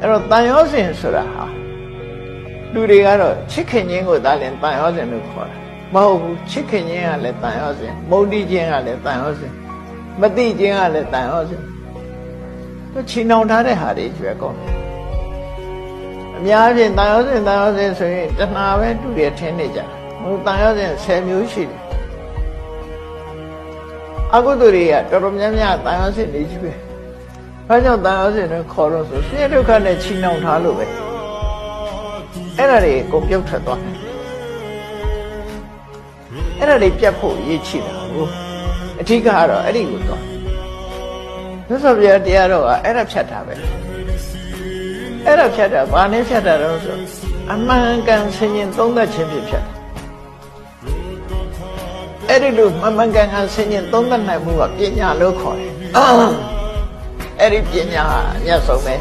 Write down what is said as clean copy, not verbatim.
အဲ့တော့တန်ရောစဉ်ဆိုတာဟာလူတွေကတော့ချစ်ခင်ခြင်းကိုသာလျှင်တန်ရောစဉ်လို့ခေါ်တာမဟုတ်ဘူးချစ်ခင်ခြင်းကလည်းတန်ရောစဉ်မုန်းတီးခြင်းကလည်းတန်ရောစဉ်မသိခြင်းကလည်းတန်ရောစဉ်သူချီနှောင်ထားတဲ့ဟာတွေကျွဲကောင်းတယ်အများဖြင့်တန်ရောစဉ်ဆိုရင်တဏှာပဲတူတယ်ထင်နေကြဟိုတန်ရောစဉ်10မျိုးရှိတယ်အကုသိုလ်တွေကတော်တော်များများတန်ရောစဉ်တွေကြီးပဲဘာကြောင့်တန်ရောစဉ်တွေခေါ်လို့ဆိုဆင်းရဲဒုက္ခနဲ့ချီနှောင်ထားလို့ပဲအဲ့ဒါတွေကုန်ပြုတ်ထွက်သွားတယ်အဲ့ဒါတွေပြတ်ဖို့ရည်ချတာဟုတ်အထူးကတော့အဲ့ဒီကိုသွားသစ္စာပြတရားတော့အဲ့ဒါဖြတ်တာပဲအဲ့ဒါဖြတ်တာဘာနဲ့ဖြတ်တာတော့ဆိုအမှန်ကန်ဆင်ញင်သုံးသပ်ခြင်းဖြင့်ဖြတ်တာအဲ့ဒီလိုမှန်ကန်ဆင်ញင်သုံးသပ်နိုင်မှုကပညာလို့ခေါ်တယ်အဲ့ဒီပညာဟာအမြတ်ဆုံးပဲ